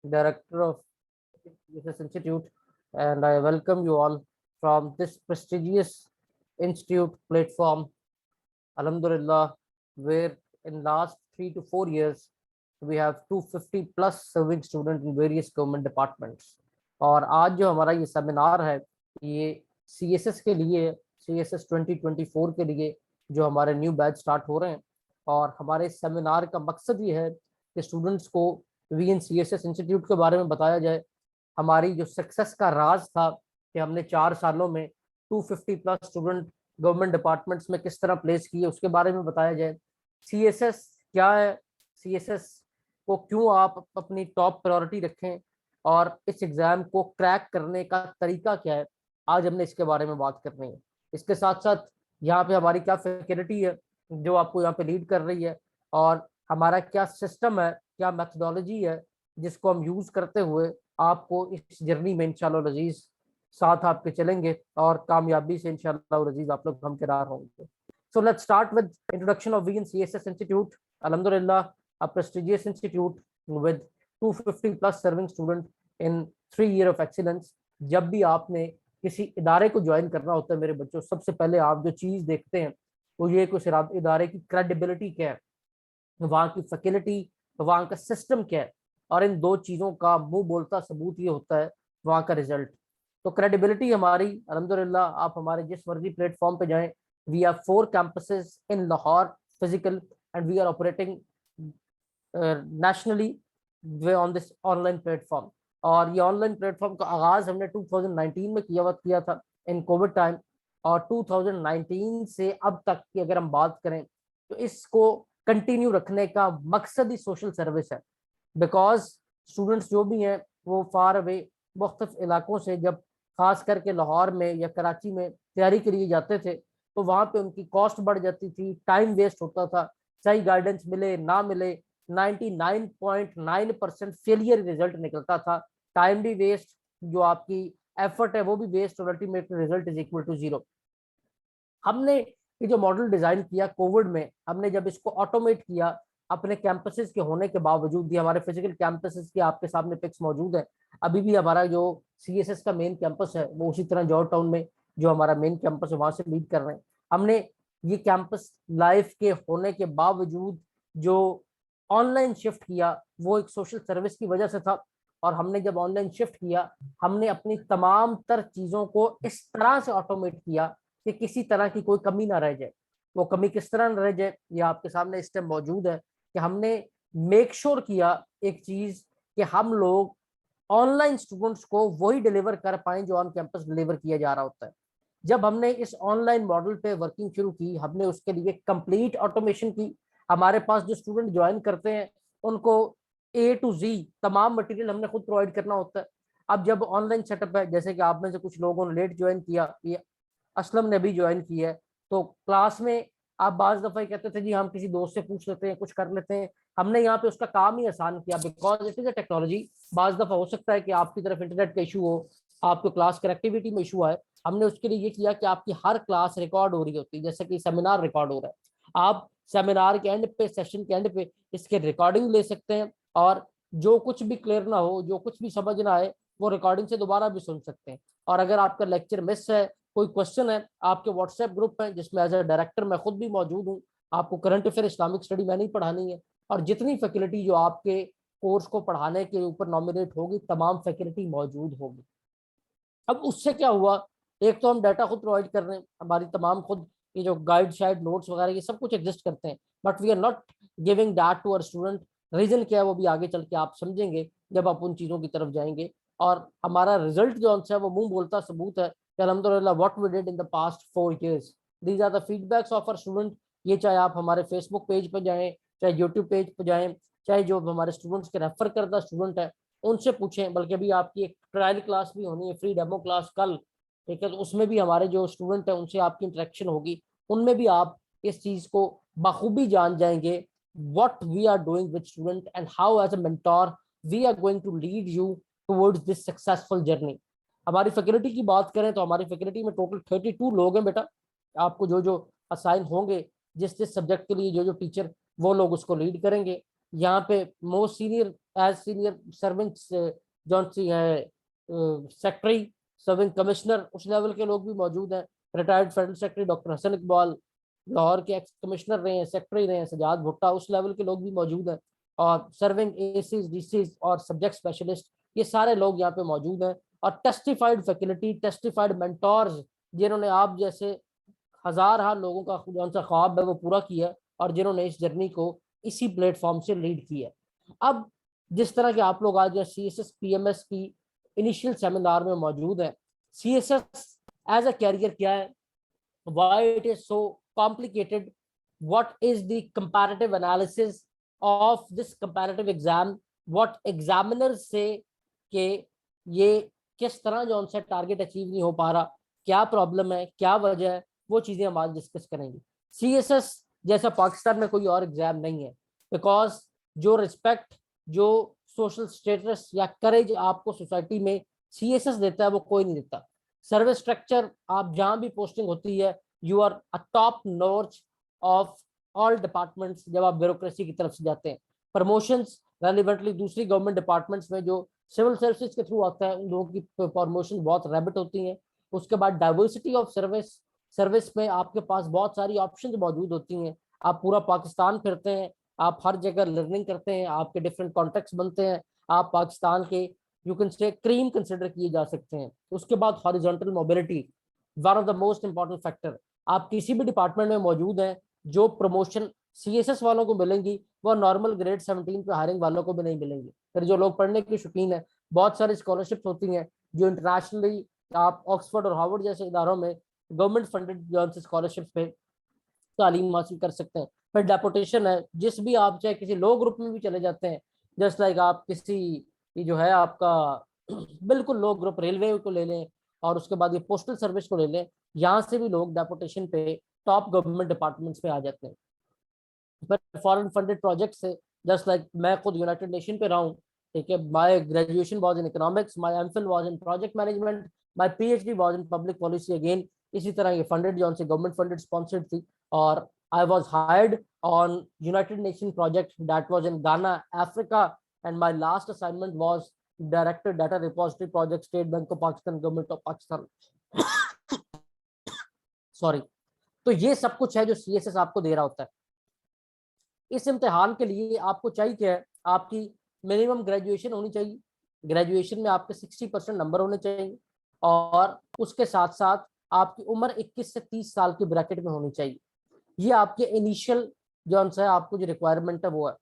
Director of CSS Institute, and I welcome you all from this prestigious institute platform. Alhamdulillah, where in last 3 to 4 years we have 250 plus serving students in various government departments. और आज जो हमारा ये seminar है ये CSS के लिए, CSS 2024 के लिए जो हमारे न्यू बैच स्टार्ट हो रहे हैं। और हमारे सेमिनार का मकसद ये है कि स्टूडेंट्स को वीएन CSS इंस्टीट्यूट के बारे में बताया जाए। हमारी जो सक्सेस का राज था कि हमने 4 सालों में 250 प्लस स्टूडेंट गवर्नमेंट डिपार्टमेंट्स में किस तरह प्लेस किए उसके बारे में बताया जाए। CSS क्या है, CSS को क्यों आप अपनी टॉप प्रायोरिटी रखें और इस एग्जाम को क्रैक करने का तरीका क्या है, आज हमने इसके बारे में बात करनी है। इसके साथ साथ यहाँ पे हमारी क्या फैकल्टी है जो आपको यहाँ पे लीड कर रही है, और हमारा क्या सिस्टम है, क्या मेथडोलॉजी है जिसको हम यूज करते हुए आपको इस जर्नी में इंशाल्लाह अजीज साथ आपके चलेंगे और कामयाबी से इंशाल्लाह अजीज आप लोग हमकिरार होंगे। So let's start with introduction of VN CSS Institute. Alhamdulillah, a prestigious institute with 250 plus serving student in 3 year of excellence. जब भी आपने किसी इदारे को ज्वाइन करना होता है मेरे बच्चों, सबसे पहले आप जो चीज देखते हैं वो ये कि उस इदारे की क्रेडिबिलिटी क्या है, वहाँ की फैकल्टी, वहाँ का सिस्टम क्या है, और इन दो चीज़ों का मुंह बोलता सबूत ये होता है वहाँ का रिजल्ट। तो क्रेडिबिलिटी हमारी अल्हम्दुलिल्लाह, आप हमारे जिस मर्जी प्लेटफॉर्म पे जाएं, we have 4 campuses in Lahore physical and we are operating nationally on this online platform. और ये ऑनलाइन प्लेटफॉर्म का आगाज हमने 2019 में किया था इन कोविड टाइम, और 2019 से अब तक की अगर हम बात करें तो इसको कंटिन्यू रखने का मकसद ही सोशल सर्विस है। बिकॉज स्टूडेंट्स जो भी हैं वो फार अवे मुख्तलिफ इलाकों से जब खास करके लाहौर में या कराची में तैयारी के लिए जाते थे तो वहाँ पे उनकी कॉस्ट बढ़ जाती थी, टाइम वेस्ट होता था, सही गाइडेंस मिले ना मिले 99.9% फेलियर रिजल्ट निकलता था। टाइम भी वेस्ट, जो आपकी एफर्ट है वो भी वेस्ट, और ultimate result is equal to 0। हमने ये जो मॉडल डिजाइन किया कोविड में, हमने जब इसको ऑटोमेट किया अपने कैंपसेस के होने के बावजूद भी, हमारे फिजिकल कैंपसेस की आपके सामने पिक्स मौजूद है। अभी भी हमारा जो CSS का मेन कैंपस है वो उसी तरह जॉर्ज टाउन में जो हमारा मेन कैंपस है वहां से लीड कर रहे हैं। हमने ये कैंपस लाइफ के होने के बावजूद जो ऑनलाइन शिफ्ट किया वो एक सोशल सर्विस की वजह से था। और हमने जब ऑनलाइन शिफ्ट किया हमने अपनी तमाम तर चीज़ों को इस तरह से ऑटोमेट किया कि किसी तरह की कोई कमी ना रह जाए। वो कमी किस तरह न रह जाए ये आपके सामने इस टाइम मौजूद है कि हमने मेक श्योर किया एक चीज़ कि हम लोग ऑनलाइन स्टूडेंट्स को वही डिलीवर कर पाएं जो ऑन कैंपस डिलीवर किया जा रहा होता है। जब हमने इस ऑनलाइन मॉडल पे वर्किंग शुरू की, हमने उसके लिए कंप्लीट ऑटोमेशन की। हमारे पास जो स्टूडेंट ज्वाइन करते हैं उनको A to Z तमाम मटेरियल हमने खुद प्रोवाइड करना होता है। अब जब ऑनलाइन सेटअप है, जैसे कि आप में से कुछ लोगों ने लेट ज्वाइन किया, ये असलम ने भी ज्वाइन किया है, तो क्लास में आप बाज दफ़ा कहते थे जी हम किसी दोस्त से पूछ लेते हैं, कुछ कर लेते हैं। हमने यहाँ पे उसका काम ही आसान किया because it is a technology. बाज दफ़ा हो सकता है कि आपकी तरफ इंटरनेट का इशू हो, आपको क्लास कनेक्टिविटी में इशू आए। हमने उसके लिए ये किया कि आपकी हर क्लास रिकॉर्ड हो रही होती है, जैसे कि सेमिनार रिकॉर्ड हो रहा है। आप सेमिनार के एंड पे, सेशन के एंड पे इसके रिकॉर्डिंग ले सकते हैं, और जो कुछ भी क्लियर ना हो, जो कुछ भी समझ ना आए, वो रिकॉर्डिंग से दोबारा भी सुन सकते हैं। और अगर आपका लेक्चर मिस है, कोई क्वेश्चन है, आपके व्हाट्सएप ग्रुप है जिसमें एज ए डायरेक्टर मैं खुद भी मौजूद हूँ। आपको करंट अफेयर, इस्लामिक स्टडी मैंने ही पढ़ानी है, और जितनी फैकल्टी जो आपके कोर्स को पढ़ाने के ऊपर नॉमिनेट होगी तमाम फैकल्टी मौजूद होगी। अब उससे क्या हुआ, एक तो हम डाटा खुद प्रोवाइड कर रहे हैं, हमारी तमाम खुद ये जो गाइड शाइड नोट्स वगैरह ये सब कुछ एग्जिस्ट करते हैं, but we are not giving that to our student. Reason क्या है वो भी आगे चल के आप समझेंगे जब आप उन चीज़ों की तरफ जाएंगे। और हमारा रिजल्ट जो है वो मुंह बोलता सबूत है कि अल्हम्दुलिल्लाह what we did in the past 4 years, these are the feedbacks of our student. ये चाहे आप हमारे फेसबुक पेज पर जाएं, चाहे यूट्यूब पेज पर जाएं, चाहे जो हमारे स्टूडेंट्स के रेफर करता स्टूडेंट है उनसे पूछें। बल्कि अभी आपकी एक ट्रायल क्लास भी होनी है, फ्री डेमो क्लास कल, ठीक है, तो उसमें भी हमारे जो स्टूडेंट है उनसे आपकी इंटरेक्शन होगी, उनमें भी आप इस चीज़ को बखूबी जान जाएंगे what we are doing with student and how as a mentor we are going to lead you towards this successful journey। हमारी फैकल्टी की बात करें तो हमारी फैकल्टी में टोटल 32 लोग हैं बेटा। आपको जो जो असाइन होंगे, जिस जिस सब्जेक्ट के लिए जो जो टीचर, वो लोग उसको लीड करेंगे। यहाँ पे most senior as senior serving जौन सी है सेक्रेटरी, सर्विंग कमिश्नर, उस लेवल के लोग भी मौजूद हैं। Retired federal secretary doctor Hasan Iqbal, Lahore के एक्स कमिश्नर रहे हैं, सेक्रेटरी रहे हैं सजाद भुट्टा, उस लेवल के लोग भी मौजूद हैं। और सर्विंग एसीज, डीसीज और सब्जेक्ट स्पेशलिस्ट, ये सारे लोग यहाँ पे मौजूद हैं। और टेस्टिफाइड फैकल्टी, टेस्टिफाइड मेंटोर्स, जिन्होंने आप जैसे हजार लोगों का कौन सा ख्वाब है वो पूरा किया, और जिन्होंने इस जर्नी को इसी प्लेटफॉर्म से लीड किया। अब जिस तरह के आप लोग आज CSS PMS की इनिशियल सेमिनार में मौजूद है, CSS एज अ कैरियर क्या है, why it is so complicated, what is the comparative analysis of this comparative exam, what examiners से कि ये किस तरह जो उनसे टारगेट अचीव नहीं हो पा रहा, क्या प्रॉब्लम है, क्या वजह है, वो चीजें हम आज डिस्कस करेंगे। CSS जैसा पाकिस्तान में कोई और एग्जाम नहीं है, बिकॉज जो रिस्पेक्ट, जो सोशल स्टेटस या करेज आपको सोसाइटी में CSS देता है वो कोई नहीं देता। सर्विस स्ट्रक्चर, आप जहां भी पोस्टिंग होती है, you are a top notch of all departments जब आप ब्यूरोक्रेसी की तरफ से जाते हैं। प्रमोशंस रेलिवेंटली दूसरी गवर्नमेंट डिपार्टमेंट्स में जो सिविल सर्विसेज के थ्रू आता है, उन लोगों की प्रमोशन बहुत रैबिट होती हैं। उसके बाद डाइवर्सिटी ऑफ सर्विस, सर्विस में आपके पास बहुत सारी ऑप्शंस मौजूद होती हैं। आप पूरा पाकिस्तान फिरते हैं, आप हर जगह लर्निंग करते हैं, आपके डिफरेंट कॉन्टेक्ट्स बनते हैं, आप पाकिस्तान के you can say cream consider किए जा सकते हैं। उसके बाद horizontal mobility, one of the most important factor. आप किसी भी डिपार्टमेंट में मौजूद हैं, जो प्रमोशन CSS वालों को मिलेंगी वो नॉर्मल ग्रेड 17 पे हायरिंग वालों को भी नहीं मिलेंगी। फिर जो लोग पढ़ने के शौकीन है, बहुत सारी स्कॉलरशिप होती हैं जो इंटरनेशनली आप ऑक्सफोर्ड और हार्वर्ड जैसे इदारों में गवर्नमेंट फंडेड जो स्कॉलरशिप पे तालीम हासिल कर सकते हैं। फिर डेपुटेशन है, जिस भी आप चाहे किसी लो ग्रुप में भी चले जाते हैं, जस्ट लाइक आप किसी ये जो है आपका बिल्कुल लो ग्रुप रेलवे को ले लें, और उसके बाद ये पोस्टल सर्विस को ले लें, यहाँ से भी लोग डेपुटेशन पे टॉप गवर्नमेंट डिपार्टमेंट्स पे आ जाते हैं। फिर फॉरेन फंडेड प्रोजेक्ट से, जस्ट लाइक मैं खुद यूनाइटेड नेशन पे रहा हूँ, ठीक है, my graduation was in economics, my MPhil was in project management, my PhD was in public policy again. इसी तरह ये फंडेड जो से गवर्नमेंट फंडेड स्पॉन्सर्ड थी, और I was hired on United Nation project that was in Ghana, Africa, and my last assignment was director data repository project, State Bank of Pakistan, government of Pakistan. Sorry. तो ये सब कुछ है जो CSS आपको दे रहा होता है। इस इम्तिहान के लिए आपको चाहिए क्या है, आपकी मिनिमम ग्रेजुएशन होनी चाहिए, ग्रेजुएशन में आपके 60% नंबर होने चाहिए, और उसके साथ साथ आपकी उम्र 21 से 30 साल की ब्रैकेट में होनी चाहिए। ये आपके इनिशियल जो है आपको जो रिक्वायरमेंट है वो है।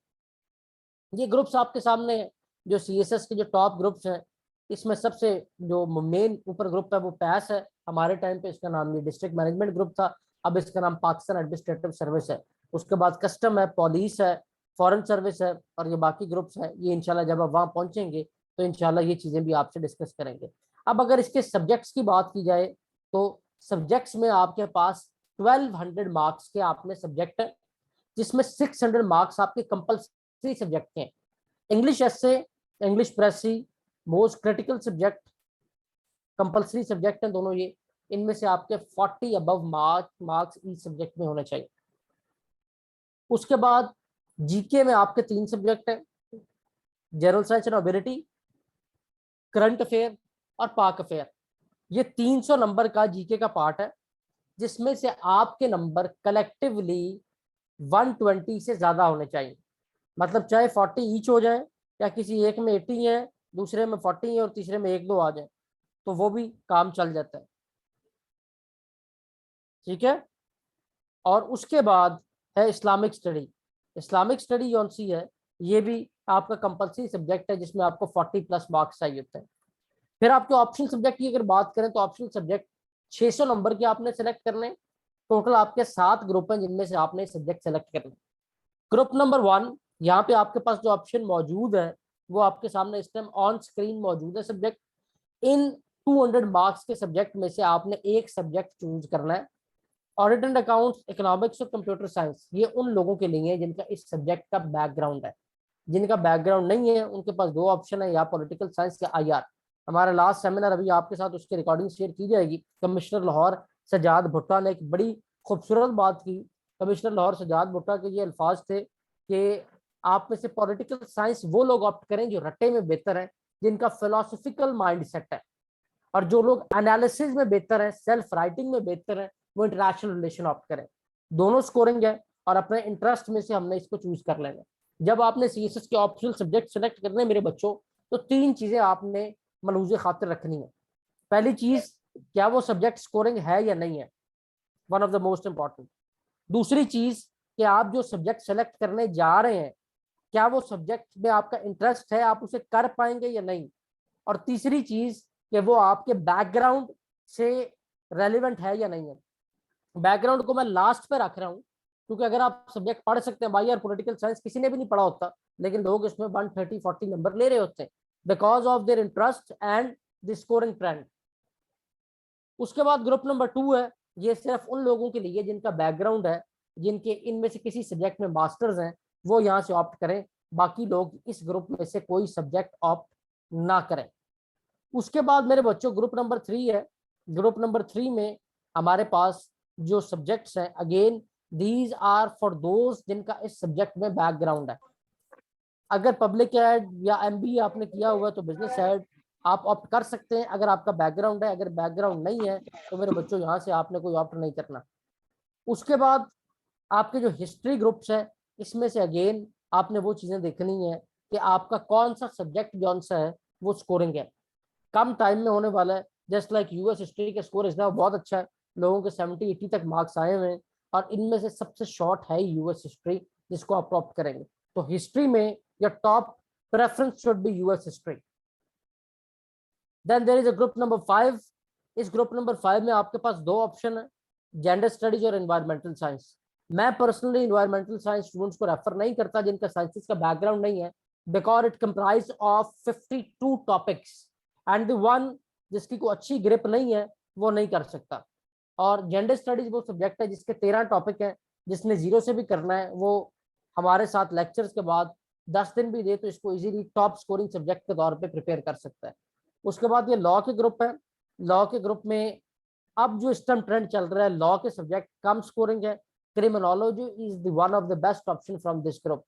ये ग्रुप्स आपके सामने है, जो CSS के जो टॉप ग्रुप्स हैं, इसमें सबसे जो मेन ऊपर ग्रुप है वो पैस है। हमारे टाइम पे इसका नाम ये डिस्ट्रिक्ट मैनेजमेंट ग्रुप था, अब इसका नाम पाकिस्तान एडमिनिस्ट्रेटिव सर्विस है। उसके बाद कस्टम है, पुलिस है, फॉरेन सर्विस है, और ये बाकी ग्रुप्स हैं। ये इंशाल्लाह जब आप वहाँ पहुंचेंगे तो इंशाल्लाह ये चीज़ें भी आपसे डिस्कस करेंगे। अब अगर इसके सब्जेक्ट्स की बात की जाए, तो सब्जेक्ट्स में आपके पास 1200 मार्क्स के आपने सब्जेक्ट है, जिसमें 600 मार्क्स आपके कंपल्सरी सब्जेक्ट के हैं। English essay, English precis, most critical subject, compulsory subject हैं दोनों ये। इनमें से आपके 40 अबव मार्क्स इस सब्जेक्ट में होने चाहिए। उसके बाद जीके में आपके 3 सब्जेक्ट है, general science and ability, current affair और पाक अफेयर। ये 300 नंबर का जीके का पार्ट है, जिसमें से आपके नंबर कलेक्टिवली 120 से ज्यादा होने चाहिए। मतलब चाहे 40 ईच हो जाए, या किसी एक में 80 है, दूसरे में 40 है और तीसरे में 1-2 आ जाए, तो वो भी काम चल जाता है। ठीक है। और उसके बाद है इस्लामिक स्टडी। इस्लामिक स्टडी कौन सी है, ये भी आपका कंपल्सरी सब्जेक्ट है, जिसमें आपको 40 प्लस मार्क्स चाहिए होते हैं। फिर आपके ऑप्शनल सब्जेक्ट की अगर बात करें, तो ऑप्शनल सब्जेक्ट 600 नंबर के आपने सेलेक्ट करने। टोटल आपके 7 ग्रुप हैं, जिनमें से आपने सब्जेक्ट सेलेक्ट करने। ग्रुप नंबर 1, यहाँ पे आपके पास जो ऑप्शन मौजूद है वो आपके सामने इस टाइम ऑन स्क्रीन मौजूद है सब्जेक्ट। इन 200 मार्क्स के सब्जेक्ट में से आपने एक सब्जेक्ट चूज करना है। ऑडिट एंड अकाउंट्स, इकोनॉमिक्स और कंप्यूटर साइंस, ये उन लोगों के लिए है जिनका इस सब्जेक्ट का बैकग्राउंड है। जिनका बैकग्राउंड नहीं है, उनके पास 2 ऑप्शन है, या पॉलिटिकल साइंस या IR। हमारा लास्ट सेमिनार अभी आपके साथ उसकी रिकॉर्डिंग शेयर की जाएगी। कमिश्नर लाहौर सजाद भुट्टा ने एक बड़ी खूबसूरत बात की। कमिश्नर लाहौर सजाद भुट्टा के ये अल्फाज थे कि आप में से पॉलिटिकल साइंस वो लोग ऑप्ट करें जो रट्टे में बेहतर है, जिनका फिलोसफिकल माइंडसेट है, और जो लोग एनालिसिस में बेहतर है, सेल्फ राइटिंग में बेहतर है, वो इंटरनेशनल रिलेशन ऑप्ट करें। दोनों स्कोरिंग है और अपने इंटरेस्ट में से हमने इसको चूज कर लेना। जब आपने सीएसएस के ऑप्शनल सब्जेक्ट सेलेक्ट करने मेरे बच्चों, तो 3 चीजें आपने मलूजे खातिर रखनी है। पहली चीज, क्या वो सब्जेक्ट स्कोरिंग है या नहीं है, one of the most important. दूसरी चीज कि आप जो सब्जेक्ट सेलेक्ट करने जा रहे हैं, क्या वो सब्जेक्ट में आपका इंटरेस्ट है, आप उसे कर पाएंगे या नहीं। और तीसरी चीज कि वो आपके बैकग्राउंड से रेलिवेंट है या नहीं है। बैकग्राउंड को मैं लास्ट पे रख रहा हूँ, क्योंकि अगर आप सब्जेक्ट पढ़ सकते हैं भाई यार, पॉलिटिकल साइंस किसी ने भी नहीं पढ़ा होता, लेकिन लोग इसमें 130-40 नंबर ले रहे होते हैं because of their interest and the scoring trend. उसके बाद ग्रुप नंबर 2 है, ये सिर्फ उन लोगों के लिए जिनका बैकग्राउंड है, जिनके इनमें से किसी सब्जेक्ट में मास्टर्स हैं, वो यहाँ से ऑप्ट करें। बाकी लोग इस ग्रुप में से कोई सब्जेक्ट ऑप्ट ना करें। उसके बाद मेरे बच्चों ग्रुप नंबर 3 है। ग्रुप नंबर 3 में हमारे पास जो सब्जेक्ट्स हैं, again these are for those जिनका इस सब्जेक्ट में बैकग्राउंड है। अगर पब्लिक एड या एमबीए आपने किया हुआ है तो बिजनेस एड आप ऑप्ट कर सकते हैं अगर आपका बैकग्राउंड है। अगर बैकग्राउंड नहीं है तो मेरे बच्चों यहाँ से आपने कोई ऑप्ट नहीं करना। उसके बाद आपके जो हिस्ट्री ग्रुप्स है, इसमें से अगेन आपने वो चीजें देखनी है कि आपका कौन सा सब्जेक्ट जौन सा है वो स्कोरिंग है, कम टाइम में होने वाला है। जस्ट लाइक यूएस हिस्ट्री के स्कोर इस बहुत अच्छा है, लोगों के 70-80 तक मार्क्स आए हुए हैं, और इनमें से सबसे शॉर्ट है यूएस हिस्ट्री, जिसको आप ऑप्ट करेंगे। तो हिस्ट्री में your top preference should be US history. Then there is a group number 5. इस ग्रुप नंबर 5 में आपके पास 2 ऑप्शन है, जेंडर स्टडीज और एनवायरमेंटल साइंस। मैं पर्सनली एनवायरमेंटल साइंस स्टूडेंट्स को रेफर नहीं करता जिनका साइंसेस का बैकग्राउंड नहीं है, because it comprise of 52 topics and the one जिसकी कोई अच्छी ग्रिप नहीं है वो नहीं कर सकता। और जेंडर स्टडीज वो सब्जेक्ट है जिसके 13 टॉपिक है, जिसने 0 से भी करना है वो हमारे साथ लेक्चर्स के बाद 10 दिन भी दे तो इसको इजीली टॉप स्कोरिंग सब्जेक्ट के तौर पे प्रिपेयर कर सकता है। उसके बाद ये लॉ के ग्रुप है। लॉ के ग्रुप में अब जो इस टाइम ट्रेंड चल रहा है, लॉ के सब्जेक्ट कम स्कोरिंग है। Criminology is the one of the best option from this group.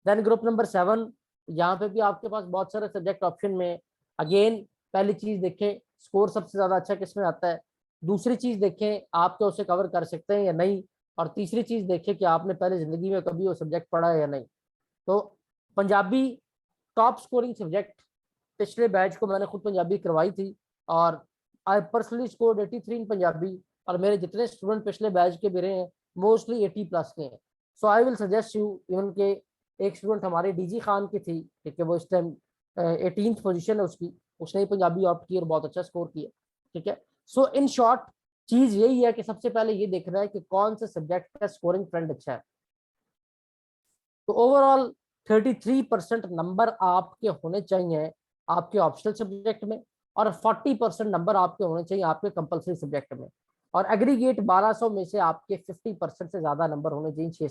Then group number 7, यहाँ पे भी आपके पास बहुत सारे सब्जेक्ट ऑप्शन में। अगेन पहली चीज देखें स्कोर सबसे ज्यादा अच्छा किसमें आता है, दूसरी चीज देखें आप क्या उसे कवर कर सकते हैं या नहीं, और तीसरी चीज देखें कि आपने पहले जिंदगी में कभी वो सब्जेक्ट पढ़ा है या नहीं। तो पंजाबी टॉप स्कोरिंग सब्जेक्ट, पिछले बैच को मैंने खुद पंजाबी करवाई थी और आई पर्सनली स्कोर्ड 83 इन पंजाबी, और मेरे जितने स्टूडेंट पिछले बैच के भी रहे हैं मोस्टली 80+ के हैं। So I will suggest you, even के एक स्टूडेंट हमारे डीजी खान की थी, ठीक है, वो इस टाइम 18th पोजीशन है उसकी, उसने ही पंजाबी ऑप्ट की और बहुत अच्छा स्कोर किया, ठीक है। सो इन शॉर्ट चीज यही है कि सबसे पहले ये देखना है कि कौन से सब्जेक्ट का स्कोरिंग ट्रेंड अच्छा है। तो ओवरऑल 33% नंबर आपके होने चाहिए आपके ऑप्शनल सब्जेक्ट में, और 40% नंबर आपके होने चाहिए आपके कंपलसरी सब्जेक्ट में, और एग्रीगेट 1200 में से आपके 50% से ज्यादा नंबर होने चाहिए,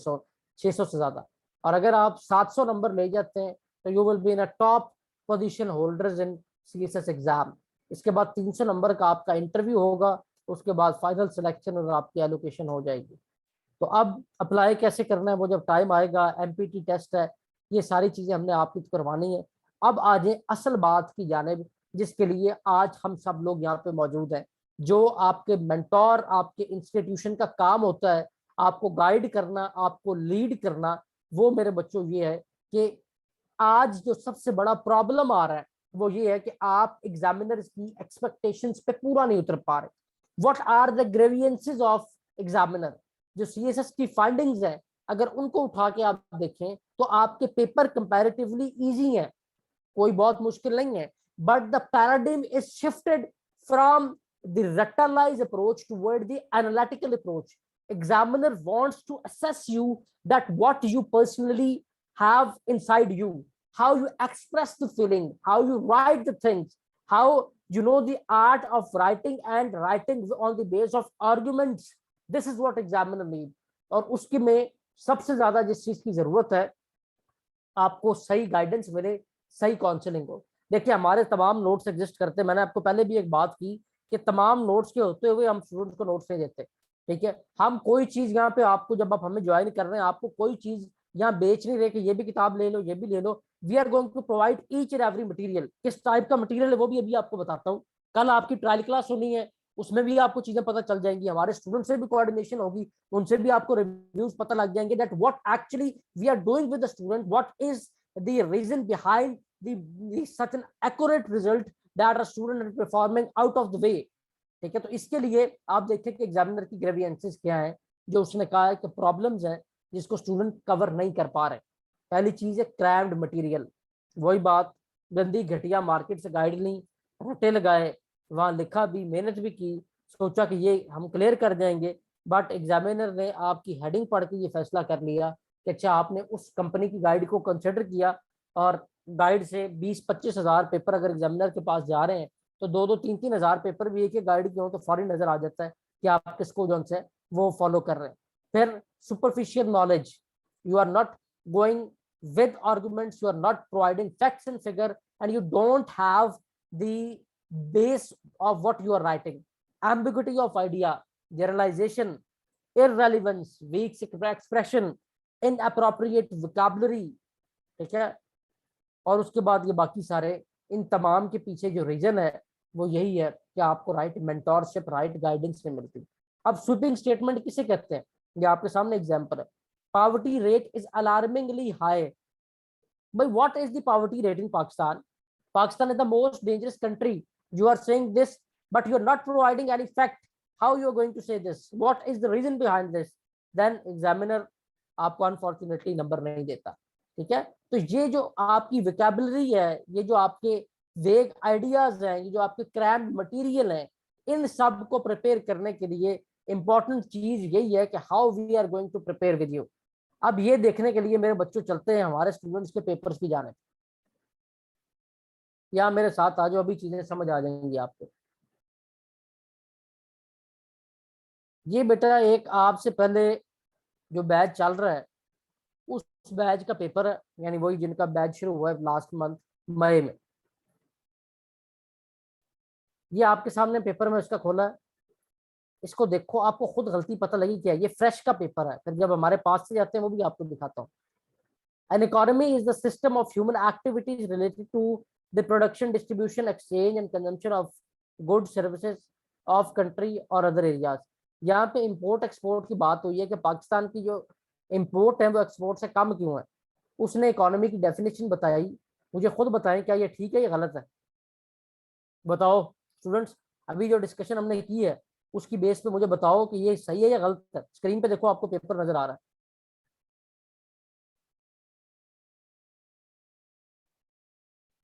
600 से ज्यादा। और अगर आप 700 नंबर ले जाते हैं तो you will be in a top position holders in CSS exam. इसके बाद 300 नंबर का आपका इंटरव्यू होगा, उसके बाद फाइनल सिलेक्शन और आपकी एलोकेशन हो जाएगी। तो अब अप्लाई कैसे करना है वो जब टाइम आएगा, एमपीटी टेस्ट है, ये सारी चीजें हमने आपको करवानी है। अब आ जाए असल बात की जानिब, जिसके लिए आज हम सब लोग यहाँ पे मौजूद हैं। जो आपके मेंटोर, आपके इंस्टीट्यूशन का काम होता है आपको गाइड करना, आपको लीड करना, वो मेरे बच्चों ये है कि आज जो सबसे बड़ा प्रॉब्लम आ रहा है वो ये है कि आप एग्जामिनर्स की एक्सपेक्टेशंस पे पूरा नहीं उतर पा रहे। What are the grievances of examiner, जो सीएसएस की फाइंडिंग्स है, अगर उनको उठा के आप देखें तो आपके पेपर कंपैरेटिवली इजी हैं, कोई बहुत मुश्किल नहीं है, but the paradigm is shifted from the rotelise approach toward the analytical approach. Examiner wants to assess you that what you personally have inside you, how you express the feeling, how you write the things, how you know the art of writing and writing on the basis of arguments. This is what examiner need. और उसकी में सबसे ज्यादा जिस चीज की जरूरत है आपको सही गाइडेंस मिले, सही काउंसलिंग हो। देखिए हमारे तमाम नोट्स एग्जिस्ट करते हैं, मैंने आपको पहले भी एक बात की कि तमाम नोट्स के होते हुए हम स्टूडेंट्स को नोट्स नहीं देते, ठीक है। हम कोई चीज यहाँ पे आपको, जब आप हमें ज्वाइन कर रहे हैं, आपको कोई चीज यहाँ बेच नहीं रहे कि ये भी किताब ले लो, ये भी ले लो। We are going to provide each and every material. किस टाइप का मटेरियल है वो भी अभी आपको बताता हूँ। कल आपकी ट्रायल क्लास होनी है, उसमें भी आपको चीजें पता चल जाएंगी, हमारे स्टूडेंट से भी कोऑर्डिनेशन होगी, उनसे भी आपको रिव्यूज पता लग जाएंगे that what actually we are doing with the student, what is the reason behind the such an accurate result that a student is performing out of the way. ठीक है, तो इसके लिए आप देखें कि एग्जामिनर की ग्रेवियंसेस क्या है, जो उसने कहा है कि प्रॉब्लम्स है जिसको स्टूडेंट कवर नहीं कर पा रहे। पहली चीज है क्रैम्ड मटेरियल, वही बात, गंदी घटिया मार्केट से गाइड ली, रटे लगाए, वहां लिखा भी, मेहनत भी की, सोचा कि ये हम क्लियर कर जाएंगे, बट एग्जामिनर ने आपकी हेडिंग पढ़ के ये फैसला कर लिया कि अच्छा आपने उस कंपनी की गाइड को कंसिडर किया, और गाइड से 20-25 हजार पेपर अगर एग्जामिनर के पास जा रहे हैं, तो 2-2 3-3 हजार पेपर भी एक ही गाइड के हो तो फौरन नजर आ जाता है कि आप किसको जो है वो फॉलो कर रहे हैं। फिर superficial knowledge, you are not going with arguments, you are not providing facts and figure, and you don't have the base of what you are writing. Ambiguity of idea, generalization, irrelevance, weak expression, inappropriate vocabulary। ठीक है, और उसके बाद ये बाकी सारे, इन तमाम के पीछे जो रीजन है वो यही है कि आपको राइट मेंटोरशिप, राइट गाइडेंस नहीं मिलती। अब स्वीपिंग स्टेटमेंट किसे कहते हैं, ये आपके सामने एग्जांपल है। Poverty rate is alarmingly high. भाई what is the poverty rate in Pakistan? Pakistan is the most dangerous country. You are saying this but you are not providing any fact. How you are going to say this, what is the reason behind this? Then examiner आपको unfortunately number नहीं देता। ठीक है, तो ये जो आपकी vocabulary है, ये जो आपके वेग आइडियाज हैं, ये जो आपके क्रैम्ड मटेरियल हैं, इन सब को प्रिपेयर करने के लिए इंपॉर्टेंट चीज यही है कि how we are going to prepare with you. अब ये देखने के लिए मेरे बच्चों चलते हैं हमारे स्टूडेंट्स के पेपर्स की जाने, या मेरे साथ आ जाओ, अभी चीजें समझ आ जाएंगी आपको। ये बेटा एक आपसे पहले जो बैच चल रहा है उस बैच का पेपर है, यानी वही जिनका बैच शुरू हुआ है लास्ट मंथ मई में। ये आपके सामने पेपर में इसका खोला है, इसको देखो, आपको खुद गलती पता लगी क्या है। ये फ्रेश का पेपर है, फिर जब हमारे पास से जाते हैं वो भी आपको दिखाता हूँ। An economy is the system of human activities related to the production, distribution, exchange and consumption of goods, services of country or other areas। यहाँ पे इंपोर्ट एक्सपोर्ट की बात हुई है कि पाकिस्तान की जो इंपोर्ट है वो एक्सपोर्ट से कम क्यों है। उसने इकोनॉमी की डेफिनेशन बताई। मुझे खुद बताएं क्या ये ठीक है या गलत है, बताओ स्टूडेंट्स। अभी जो डिस्कशन हमने की है उसकी बेस पे मुझे बताओ कि ये सही है या गलत है। स्क्रीन पे देखो, आपको पेपर नजर आ रहा है।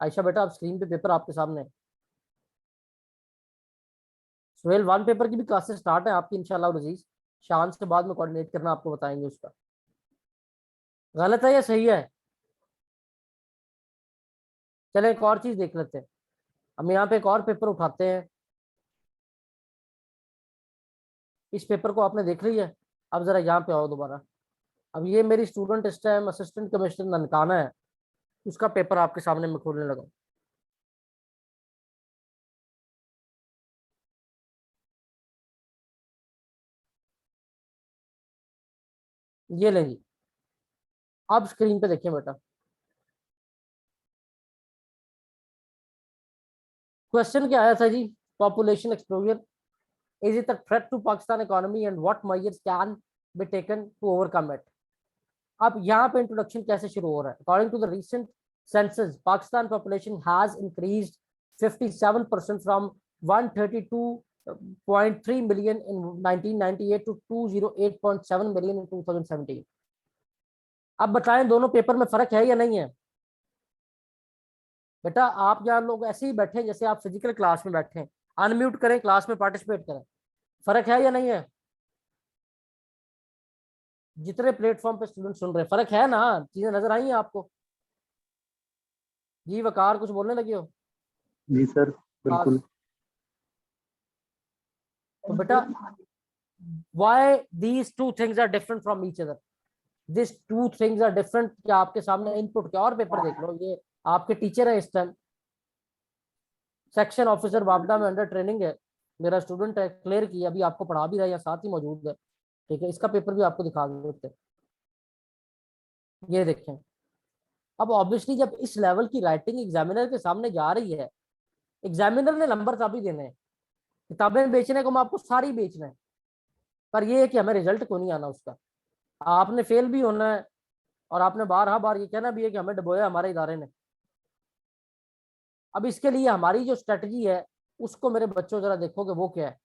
आयशा बेटा, आप स्क्रीन पे पेपर आपके सामने है। सुहेल, वन पेपर की भी क्लासेस स्टार्ट है आपकी इंशाल्लाह रजीज। शाम से बाद में कोऑर्डिनेट करना, आपको बताएंगे उसका। गलत है या सही है? चले एक और चीज देख लेते हैं। हम यहाँ पे एक और पेपर उठाते हैं। इस पेपर को आपने देख लिया है, अब जरा यहाँ पे आओ दोबारा। अब ये मेरी स्टूडेंट इस टाइम असिस्टेंट कमिश्नर ननकाना है, उसका पेपर आपके सामने मैं खोलने लगा। ये लें जी, आप स्क्रीन पे देखिए बेटा। क्वेश्चन क्या आया था जी? Population explosion, is it a threat to Pakistan economy and what measures can be taken to overcome it. अब यहाँ पे इंट्रोडक्शन कैसे शुरू हो रहा है। According to the recent census, Pakistan population has increased 57% from 132.3 million in 1998 to 208.7 million in 2017। अब बताएं दोनों पेपर में फर्क है या नहीं है? बेटा आप यहाँ लोग ऐसे ही बैठे जैसे आप फिजिकल क्लास में बैठे हैं, अनम्यूट करें, क्लास में पार्टिसिपेट करें। फर्क है या नहीं है? जितने प्लेटफॉर्म पे स्टूडेंट सुन रहे हैं, फर्क है ना? चीजें नजर आई हैं आपको? जी वकार, कुछ बोलने लगे हो? जी सर, बिल्कुल। तो बेटा why these two things are different from each other? These two things are different। क्या आपके सामने इनपुट क्या, और पेपर देख लो। ये आपके टीचर है इस टाइम, सेक्शन ऑफिसर बागदा में अंडर ट्रेनिंग है, मेरा स्टूडेंट है, क्लियर किया, अभी आपको पढ़ा भी रहा है या साथ ही मौजूद है। ठीक है, इसका पेपर भी आपको दिखा देते हैं। ये देखें, अब ऑब्वियसली जब इस लेवल की राइटिंग एग्जामिनर के सामने जा रही है, एग्जामिनर ने नंबर तभी देने हैं, किताबें बेचने को हम आपको सारी बेचना है, पर ये है कि हमें रिजल्ट को नहीं आना उसका। आपने फेल भी होना है और आपने बार बार ये कहना भी है कि हमें डुबोया हमारे इदारे ने। अब इसके लिए हमारी जो स्ट्रेटजी है उसको मेरे बच्चों जरा देखोगे वो क्या है।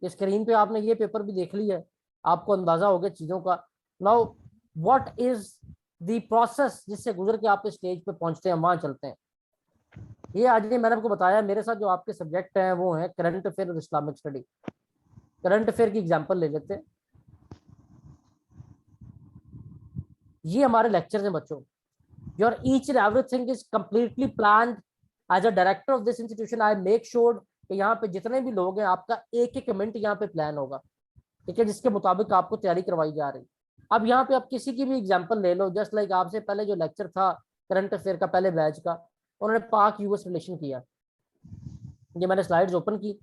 ये स्क्रीन पे आपने ये पेपर भी देख लिया है, आपको अंदाजा हो गया चीजों का। Now what is the process जिससे गुजर के आप स्टेज पे पहुंचते हैं, वहां चलते हैं। ये आज ये मैंने आपको बताया, मेरे साथ जो आपके सब्जेक्ट हैं वो हैं करंट अफेयर और इस्लामिक स्टडी। करंट अफेयर की एग्जांपल ले लेते हैं। ये हमारे लेक्चर्स हैं बच्चों। Your each and everything is completely planned. As a director of this institution I make sure कि यहाँ पे जितने भी लोग हैं आपका एक एक मिनट यहाँ पे प्लान होगा, ठीक है, जिसके मुताबिक आपको तैयारी करवाई जा रही। अब यहाँ पे आप किसी की भी एग्जांपल ले लो, जस्ट लाइक आपसे पहले जो लेक्चर था करंट अफेयर का पहले बैच का, उन्होंने पाक यूएस रिलेशन किया। ये मैंने स्लाइड्स ओपन की।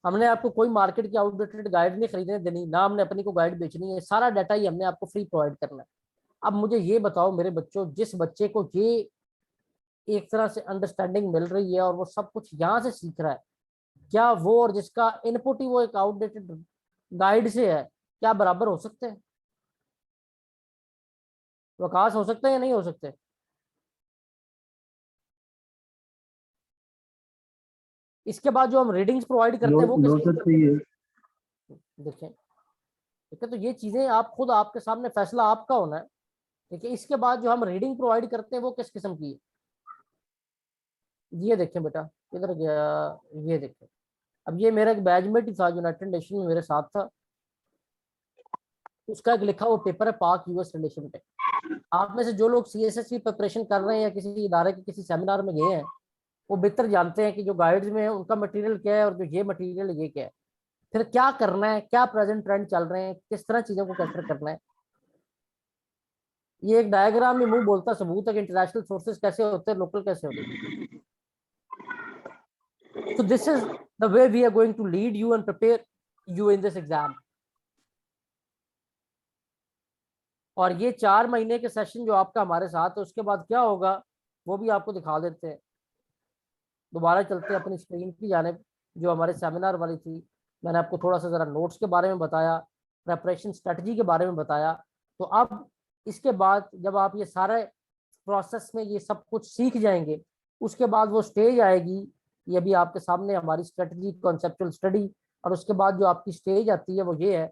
हमने आपको कोई मार्केट की आउटडेटेड गाइड नहीं खरीदने देनी, ना हमने अपनी को गाइड बेचनी है, सारा डाटा ही हमने आपको फ्री प्रोवाइड करना है। अब मुझे ये बताओ मेरे बच्चों, जिस बच्चे को ये एक तरह से अंडरस्टैंडिंग मिल रही है और वो सब कुछ यहाँ से सीख रहा है, क्या वो और जिसका इनपुट ही वो एक आउटडेटेड गाइड से है, क्या बराबर हो सकते हैं? विकास हो सकते हैं या नहीं हो सकते? इसके बाद जो हम रीडिंग्स प्रोवाइड करते नो हैं वो नो किसके सर, सही है। देखें, ठीक है, तो ये चीजें आप खुद आपके सामने फैसला आपका होना है, ठीक है। इसके बाद जो हम रीडिंग प्रोवाइड करते हैं वो किस किस्म की है, ये देखें बेटा, किधर गया, ये देखें। अब ये मेरा एक बैचमेट ही था, यूनाइटेड नेशन में मेरे साथ था, उसका एक लिखा वो पेपर है पाक यूएस रिलेशन पे। आप में से जो लोग सीएसएस की प्रिपरेशन कर रहे हैं या किसी इदारे के किसी सेमिनार में गए हैं, वो बेहतर जानते हैं कि जो गाइड्स में है उनका मटेरियल क्या है और जो ये मटेरियल ये क्या है, फिर क्या करना है, क्या प्रेजेंट ट्रेंड चल रहे हैं, किस तरह चीजों को कैप्चर करना है। ये एक डायग्राम में मुंह बोलता सबूत है कि इंटरनेशनल सोर्सेज कैसे होते हैं, लोकल कैसे होते हैं। So this is the way we are going to lead you and prepare you in this exam. और ये 4 महीने के सेशन जो आपका हमारे साथ है, उसके बाद क्या होगा वो भी आपको दिखा देते हैं। दोबारा चलते हैं अपनी स्क्रीन की जानिब, जो हमारे सेमिनार वाली थी। मैंने आपको थोड़ा सा ज़रा नोट्स के बारे में बताया, प्रेपरेशन स्ट्रेटजी के बारे में बताया। तो अब इसके बाद जब आप ये सारे प्रोसेस में ये सब कुछ सीख जाएंगे, उसके बाद वो स्टेज आएगी, ये भी आपके सामने हमारी स्ट्रेटजी कॉन्सेप्चुअल स्टडी। और उसके बाद जो आपकी स्टेज आती है वो ये है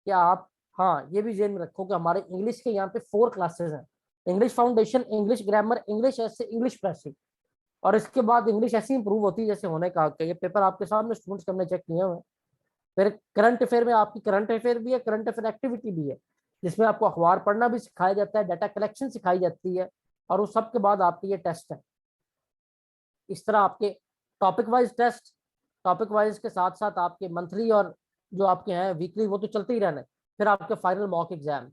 कि आप, हाँ, ये भी ज़हन में रखो कि हमारे इंग्लिश के यहाँ पे 4 क्लासेस हैं। English foundation, English grammar, English ऐसे, इंग्लिश प्रेसिंग। और इसके बाद इंग्लिश ऐसी इंप्रूव होती है जैसे होने का। ये पेपर आपके सामने स्टूडेंट्स के हमने चेक किए हुए। फिर करंट अफेयर में आपकी करंट अफेयर भी है, करंट अफेयर एक्टिविटी भी है, जिसमें आपको अखबार पढ़ना भी सिखाया जाता है, डाटा कलेक्शन सिखाई जाती है, और उस सब के बाद आपके ये टेस्ट है। इस तरह आपके topic wise test, topic wise के साथ साथ आपके मंथली और जो आपके हैं वीकली, वो तो चलते ही रहने। फिर आपके फाइनल मॉक एग्जाम।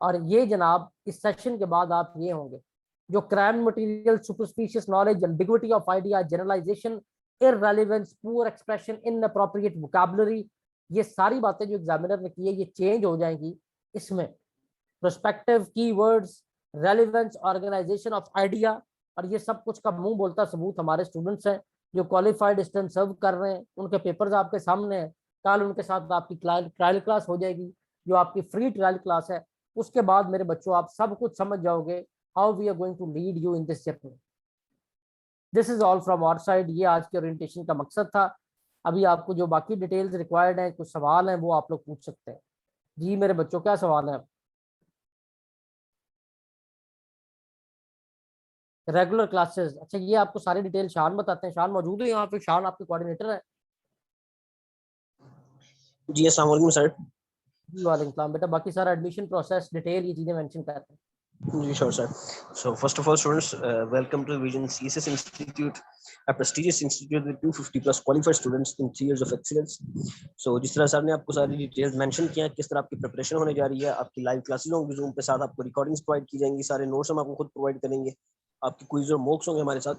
और ये जनाब इस सेशन के बाद आप ये होंगे जो crime material, superstitious knowledge, ambiguity of idea, generalisation, irrelevance, poor expression, inappropriate vocabulary, ये सारी बातें जो एग्जामिनर ने की है ये चेंज हो जाएंगी इसमें। Prospective, keywords, relevance, organisation of idea, और ये सब कुछ का मुंह बोलता सबूत हमारे स्टूडेंट्स हैं जो क्वालिफाइड डिस्टेंस सर्व कर रहे हैं। उनके पेपर्स आपके सामने हैं। कल उनके साथ आपकी ट्रायल क्लास हो जाएगी, जो आपकी फ्री ट्रायल क्लास है। उसके बाद मेरे बच्चों आप सब कुछ समझ जाओगे, how we are going to lead you in this journey. This is all from our side. ये आज के ओरिएंटेशन का मकसद था। अभी आपको जो बाकी डिटेल्स रिक्वायर्ड हैं, कुछ सवाल हैं, वो आप लोग पूछ सकते हैं। जी मेरे बच्चों, क्या सवाल है? रेगुलर क्लासेस, अच्छा, ये आपको सारी डिटेल शान बताते हैं। शान मौजूद है यहाँ पे? शान आपके कोऑर्डिनेटर है। जी अस्सलाम वालेकुम सर। जी वालेकुम सलाम बेटा। बाकी सारा एडमिशन प्रोसेस डिटेल ये चीजें मेंशन करते हैं। जी sure sir. So first of all students, welcome to Vision CSS Institute, a prestigious institute with 250 plus qualified students in 3 years of excellence. So जिस तरह सर ने आपको सारी डिटेल्स मेंशन किया, किस तरह आपकी प्रिपरेशन होने जा रही है, आपकी लाइव क्लासेस होंगी जूम पे, साथ आपको रिकॉर्डिंग्स प्रोवाइड की जाएंगी, सारे नोट्स हम आपको खुद प्रोवाइड करेंगे, आपकी क्विज और मॉक्स होंगे हमारे साथ।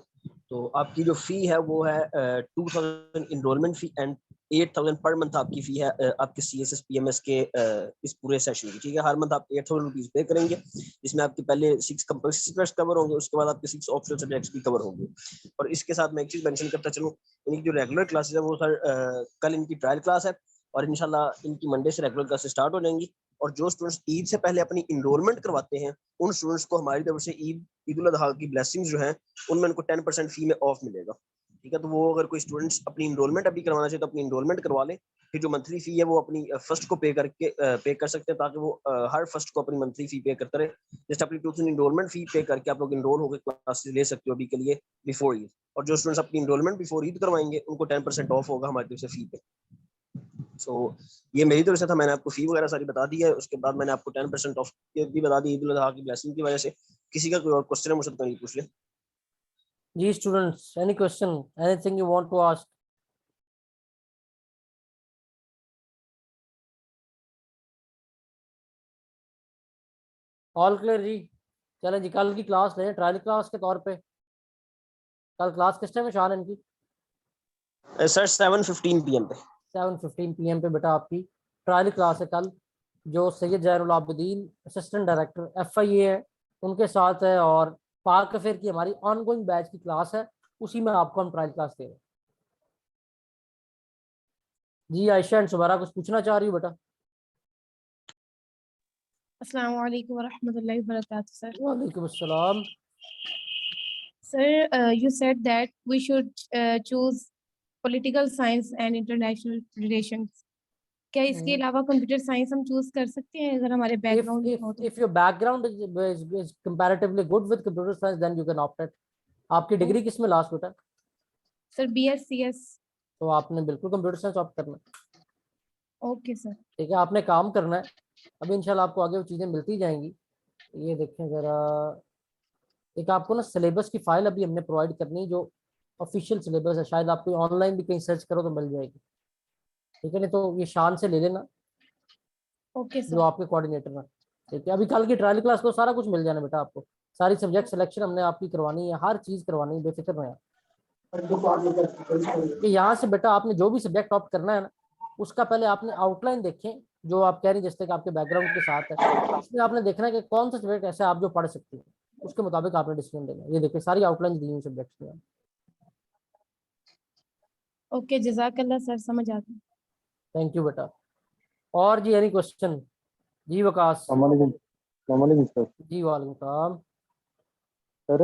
तो आपकी जो फी है वो है 2000 enrolment fee and 8,000 per month आपकी फी है आपके CSS PMS के इस पूरे सेशन की, ठीक है। हर मंथ आप 8,000 रुपीज पे करेंगे, जिसमें आपके पहले 6 कंपल्सरी सब्जेक्ट्स कवर होंगे, उसके बाद आपके 6 ऑप्शनल सब्जेक्ट्स भी कवर होंगे। और इसके साथ मैं एक चीज मेंशन करता चलूं, इनकी जो रेगुलर क्लासेस है वो सर कल इनकी ट्रायल क्लास है और इंशाल्लाह इनकी मंडे से रेगुलर क्लासेस स्टार्ट हो जाएंगी। और जो स्टूडेंट्स ईद से पहले अपनी इनरोलमेंट करवाते हैं उन स्टूडेंट्स को हमारी तरफ से ईद उल अजहा की ब्लेसिंग्स जो हैं उनमें उनको 10% फी में ऑफ मिलेगा, ठीक है। तो वो अगर कोई स्टूडेंट्स अपनी इनरोलमेंट अभी करवाना चाहे तो अपनी इनरोलमेंट करवा ले, फिर जो मंथली फी है वो अपनी फर्स्ट को पे कर सकते हैं, ताकि वो हर फर्स्ट को अपनी मंथली फी पे करते रहे। जस्ट अपनी ट्यूशन इनरोलमेंट फी पे करके आप लोग इनरोल होकर क्लासेस ले सकते हो अभी के लिए बिफोर ईद। और जो स्टूडेंट्स अपनी इनरोलमेंट बिफोर ईद करवाएंगे उनको 10% ऑफ होगा हमारी तरफ से फी पे। सो ये मेरी तरफ से था, मैंने आपको फी वगैरह सारी बता दी है। उसके बाद मैंने आपको 10% ऑफ भी बता दी ईद उल अजहा की ब्लेसिंग की वजह से। किसी का कोई और क्वेश्चन है मुझसे तो नहीं पूछ ले। जी students, any question, anything you want to ask? All clear जी? चलें जी, कल की क्लास लें ट्रायल क्लास के तौर पे। कल क्लास किस टाइम में शान इनकी? सर 7:15 PM पे। 7:15 PM पे बेटा आपकी ट्रायल क्लास है कल, जो Syed Zainul Abidin assistant director FIA है उनके साथ है, और पाक अफेयर की हमारी ऑनगोइंग बैच की क्लास है, उसी में आपको हम ट्रायल क्लास दे रहे हैं। जी आयशा एंड सुबारा कुछ पूछना चाह रही हूँ बेटा? अस्सलाम वालेकुम वरहमतुल्लाहि वबरकातुहू sir. वालेकुम अस्सलाम। Sir, you said that we should choose political science and international relations. क्या इसके अलावा कंप्यूटर साइंस हम चूज कर सकते हैं अगर हमारे बैकग्राउंड में हो तो? if your background is comparatively good with computer science, then you can opt it. आपकी डिग्री किस में लास्ट बेटा? Sir BScs. तो आपने बिल्कुल कंप्यूटर साइंस ऑप्ट करना है। Okay sir. ठीक है, आपने काम करना है। अभी इंशाल्लाह आपको आगे वो चीज़ें मिलती जाएंगी। ये देखें ज़रा, एक आपको ना सिलेबस की फाइल अभी हमने प्रोवाइड करनी, जो ऑफिशियल सिलेबस है, शायद आपको ऑनलाइन भी कहीं सर्च करो तो मिल जाएगी, ठीक है। नहीं तो ये शान से ले लेना, ओके जो सर. आपके कोऑर्डिनेटर है, ठीक है। अभी कल की ट्रायल क्लास को सारा कुछ मिल जाना बेटा आपको, सारी सब्जेक्ट सिलेक्शन हमने आपकी करवानी है, हर चीज़ करवानी है, बेफिक्र रहें। कि यहाँ से बेटा आपने जो भी सब्जेक्ट ऑप्ट करना है ना, उसका पहले आपने आउटलाइन देखें, जो आप कह रही हैं जैसे कि आपके बैकग्राउंड के साथ है, उसमें आपने देखना है कि कौन सा सब्जेक्ट ऐसे आप जो पढ़ सकते हैं, उसके मुताबिक आपने डिसीजन लेना है। ये देखिए सारी आउटलाइन दी हुई सब्जेक्ट्स में। ओके, जज़ाकल्लाह सर, समझ आ गया. थैंक यू बेटा। और जी एनी क्वेश्चन? जी वकास। वालेकुम सर। जी वालेकुम सलाम। सर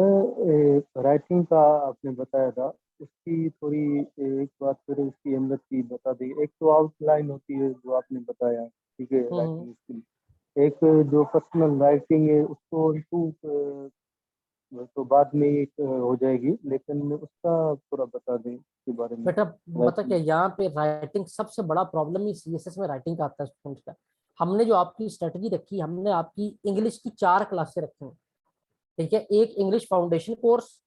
राइटिंग का आपने बताया था, उसकी थोड़ी एक बात फिर उसकी अहमियत की बता दी। एक तो आउटलाइन होती है जो आपने बताया, ठीक है, राइटिंग स्किल। एक जो पर्सनल राइटिंग है उसको इम्प्रूव तो बाद में ही हो जाएगी, लेकिन उसका थोड़ा बता दें उसके बारे में। बेटा पता क्या, यहाँ पे राइटिंग सबसे बड़ा प्रॉब्लम ही CSS में राइटिंग का आता है स्टूडेंट्स का। हमने जो आपकी स्ट्रेटजी रखी, हमने आपकी इंग्लिश की 4 क्लासें रखी हैं, ठीक है। एक इंग्लिश फाउंडेशन कोर्स,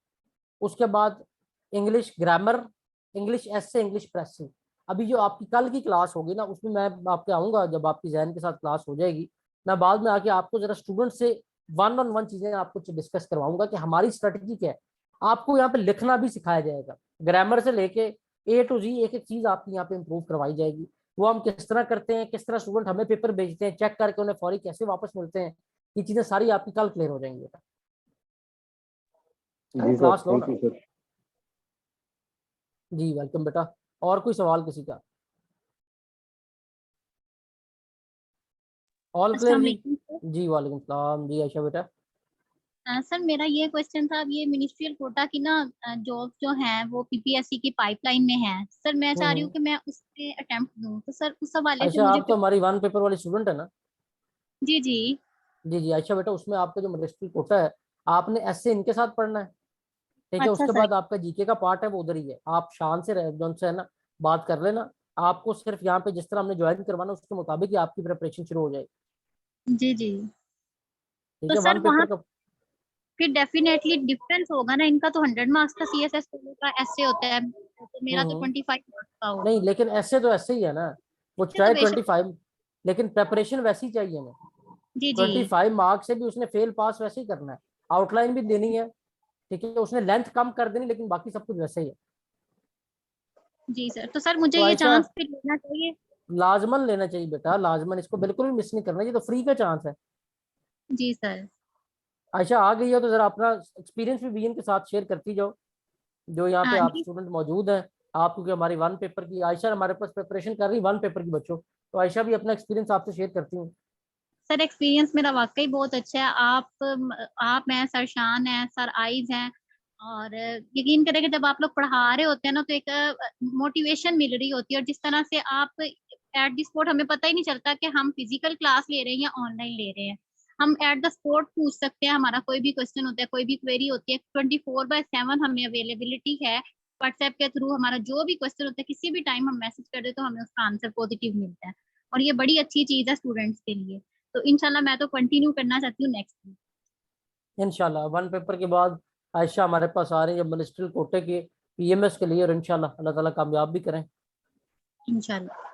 उसके बाद English grammar, English essay, English pressing. अभी जो आपकी कल की क्लास होगी ना, उसमें मैं आपके आऊँगा, जब आपकी जैन के साथ क्लास हो जाएगी, मैं बाद में आके आपको जरा स्टूडेंट से 1-on-1 चीजें आपको डिस्कस करवाऊंगा कि हमारी स्ट्रेटजी क्या है। आपको यहाँ पे लिखना भी सिखाया जाएगा, ग्रामर से लेके A to Z एक एक चीज आपकी यहाँ पे इम्प्रूव करवाई जाएगी। वो हम किस तरह करते हैं, किस तरह स्टूडेंट हमें पेपर भेजते हैं, चेक करके उन्हें फौरी कैसे वापस मिलते हैं, ये चीजें सारी आपकी कल क्लियर हो जाएंगी बेटा। जी सर, क्लास लो थैंक ना। You sir. जी वेलकम बेटा। और कोई सवाल किसी का? ऑल क्लियर अस्सलाम जी? वालेकुम सर। जी वालेकुम सलाम। जी आयशा बेटा। सर मेरा ये क्वेश्चन था, अब ये मिनिस्ट्रियल कोटा की ना जॉब जो है वो PPSC की पाइपलाइन में है सर, मैं चाह रही हूँ कि मैं उस पे अटेम्प्ट दूँ, तो सर उस हवाले से आयशा मुझे आप तो हमारी 1 पेपर वाली स्टूडेंट है ना? जी जी जी जी आयशा बेटा, उसमें आपका जो मिनिस्ट्री कोटा है, आपने ऐसे इनके साथ पढ़ना है, ठीक है। अच्छा उसके सर। बाद आपका जीके का पार्ट है वो उधर ही है, आप शान से जो है ना बात कर लेना। आपको सिर्फ यहाँ पे जिस तरह हमने ज्वाइन करवाना उसके मुताबिक ही आपकी प्रिपरेशन शुरू हो जाएगी, जी जी ठीक तो है। सर 1 वहाँ पेपर का फिर डेफिनेटली डिफरेंस होगा ना, इनका तो 100 मार्क्स का CSS का ऐसे होता है, तो मेरा तो 25 मार्क्स का नहीं, होगा। लेकिन ऐसे तो ऐसे ही है ना, वो ये तो चाहे बेशक 25, लेकिन प्रेपरेशन वैसी चाहिए ना। जी जी 25 मार्क्स से भी उसने फेल पास वैसे ही करना है, आउटलाइन भी देनी है, ठीक है। उसने लेंथ कम कर देनी, लेकिन बाकी सब कुछ वैसे ही है। जी सर, तो सर मुझे तो ये आयशा चांस फिर लेना चाहिए? लाजमन लेना चाहिए बेटा, लाजमन, इसको बिल्कुल भी मिस नहीं करना, ये तो फ्री का चांस है। जी सर। आयशा आ गई हो तो जरा अपना एक्सपीरियंस भी बीएन के साथ शेयर करती जाओ, जो यहाँ पे आप जी स्टूडेंट मौजूद हैं। आप क्योंकि हमारी वन पेपर की, आयशा हमारे पास प्रिपरेशन कर रही वन पेपर की बच्चों, तो आयशा भी अपना एक्सपीरियंस आपसे शेयर करती हूँ। सर, एक्सपीरियंस मेरा वाकई बहुत अच्छा है। आप हैं, सर शान है, सर आइज हैं, और यकीन करें कि जब आप लोग पढ़ा रहे होते हैं ना, तो एक मोटिवेशन मिल रही होती है। और जिस तरह से आप एट द स्पॉट, हमें पता ही नहीं चलता कि हम फिजिकल क्लास ले रहे हैं या ऑनलाइन ले रहे हैं। हम एट द स्पॉट पूछ सकते हैं, हमारा कोई भी क्वेश्चन होता है, कोई भी क्वेरी होती है, 24/7 हमें अवेलेबिलिटी है। व्हाट्सएप के थ्रू हमारा जो भी क्वेश्चन होता है, किसी भी टाइम हम मैसेज कर दे तो हमें उसका आंसर पॉजिटिव मिलता है। और ये बड़ी अच्छी चीज है स्टूडेंट्स के लिए। तो इंशाल्लाह मैं तो कंटिन्यू करना चाहती हूँ नेक्स्ट वीक। इंशाल्लाह वन पेपर के बाद आयशा हमारे पास आ रही है मिनिस्ट्रियल कोटे के पीएमएस के लिए, और इंशाल्लाह अल्लाह ताला कामयाब भी करें। इंशाल्लाह।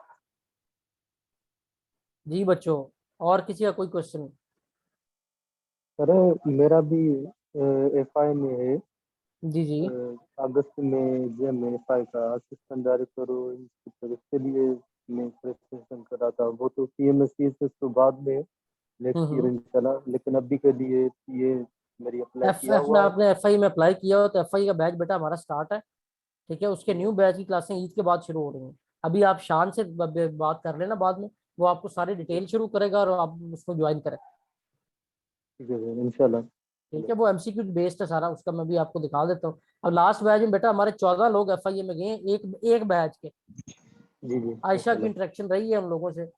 जी बच्चों, और किसी का कोई क्वेश्चन? सर मेरा भी एफआई में है। जी जी। अगस्त में एग्जाम है एफआई का, असिस्टेंट डायरेक्टर हो इंस्पेक्टर, इसके लिए मैं प्रिपरेशन कर रहा था। वो तो पीएमएस तो बाद में नेक्स्ट ईयर हम्म। इंशाल्लाह, लेकिन अभी के लिए ये मेरी अप्लाई एफ किया एफ में हुआ है। आपने एफआई में अप्लाई किया हो तो एफआई का बैच बेटा हमारा स्टार्ट है, ठीक है। उसके न्यू बैच की क्लासें ईद के बाद शुरू हो रही हैं। अभी आप शान से बात कर लेना बाद में, वो आपको सारी डिटेल शुरू करेगा और आप उसको ज्वाइन करें। ठीक है सर इंशाल्लाह। ठीक है, वो एमसीक्यू बेस्ड है सारा, उसका मैं भी आपको दिखा देता हूँ। अब लास्ट बैच में बेटा हमारे 14 लोग एफआईए में गए हैं, एक एक बैच के। जी जी आयशा की इंशाल्लाह। इंटरेक्शन रही है उन लोगों से।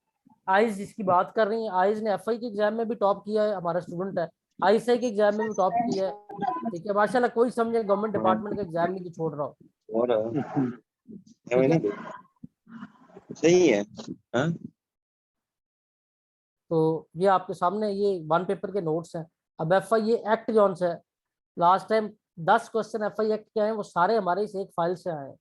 आइज जिसकी बात कर रही है, आइज ने एफआई के एग्जाम में भी टॉप किया है, हमारा स्टूडेंट है। आईएसआई के एग्जाम में भी टॉप किया है, ठीक है माशाल्लाह। कोई समझे गवर्नमेंट डिपार्टमेंट का एग्जाम नहीं जो छोड़ रहा हो, ठीक है। सही है। हाँ तो ये आपके सामने ये वन पेपर के नोट्स हैं। अब एफआई एक्ट जौन से है, last time 10 question FI act के आए हैं, वो सारे हमारे इस एक फाइल से आए हैं।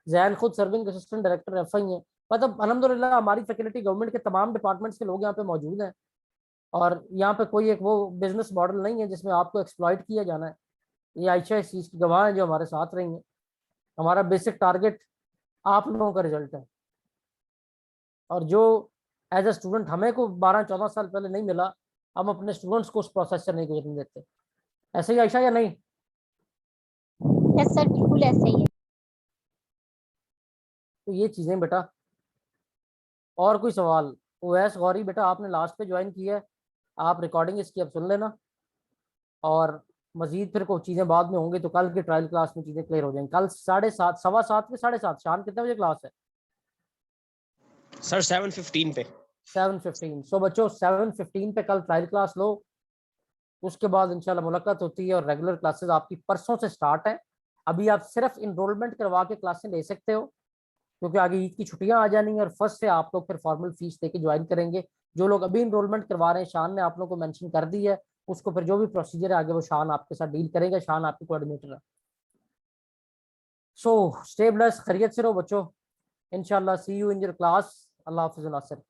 जैन खुद सर्विंग असिस्टेंट डायरेक्टर एफआई है। मतलब अल्हम्दुलिल्लाह हमारी फैकल्टी गवर्नमेंट के तमाम डिपार्टमेंट्स के लोग यहाँ पे मौजूद हैं। और यहाँ पे कोई एक वो बिजनेस मॉडल नहीं है जिसमें आपको एक्सप्लॉइट किया जाना है। ये आयशा इस चीज़ की गवाह है जो हमारे साथ रही हैं। हमारा बेसिक टारगेट आप लोगों का रिजल्ट है, और जो एज ए स्टूडेंट हमें को 12-14 साल पहले नहीं मिला, हम अपने स्टूडेंट्स को उस प्रोसेस से नहीं गुजरने देते। ऐसे ही आयशा या नहीं? यस सर, बिल्कुल ऐसे ही है। तो ये चीज़ें बेटा। और कोई सवाल? ओवैस गौरी बेटा आपने लास्ट पे ज्वाइन किया है, आप रिकॉर्डिंग इसकी अब सुन लेना, और मजीद फिर कोई चीज़ें बाद में होंगी तो कल की ट्रायल क्लास में चीज़ें क्लियर हो जाएंगी। कल 7:30 7:15 के 7:30 शाम कितने बजे क्लास है? सर 7:15 पे। 7:15। सो बच्चों 7:15 पे कल ट्रायल क्लास लो, उसके बाद इंशाल्लाह मुलाकात होती है, और रेगुलर क्लासेस आपकी परसों से स्टार्ट है। अभी आप सिर्फ इनरोलमेंट करवा के क्लासें ले सकते हो, क्योंकि आगे ईद की छुट्टियां आ जानी है, और फर्स्ट से आप लोग फिर फॉर्मल फीस देके ज्वाइन करेंगे। जो लोग अभी इनरोलमेंट करवा रहे हैं, शान ने आप लोग को मेंशन कर दी है, उसको फिर जो भी प्रोसीजर है आगे वो शान आपके साथ डील करेगा। शान आपकी कोऑर्डिनेटर है। सो स्टे ब्लेस्ड, खैरियत से रहो बच्चों। इंशाल्लाह सी यू इन योर क्लास। अल्लाह हाफिज़ नासिर।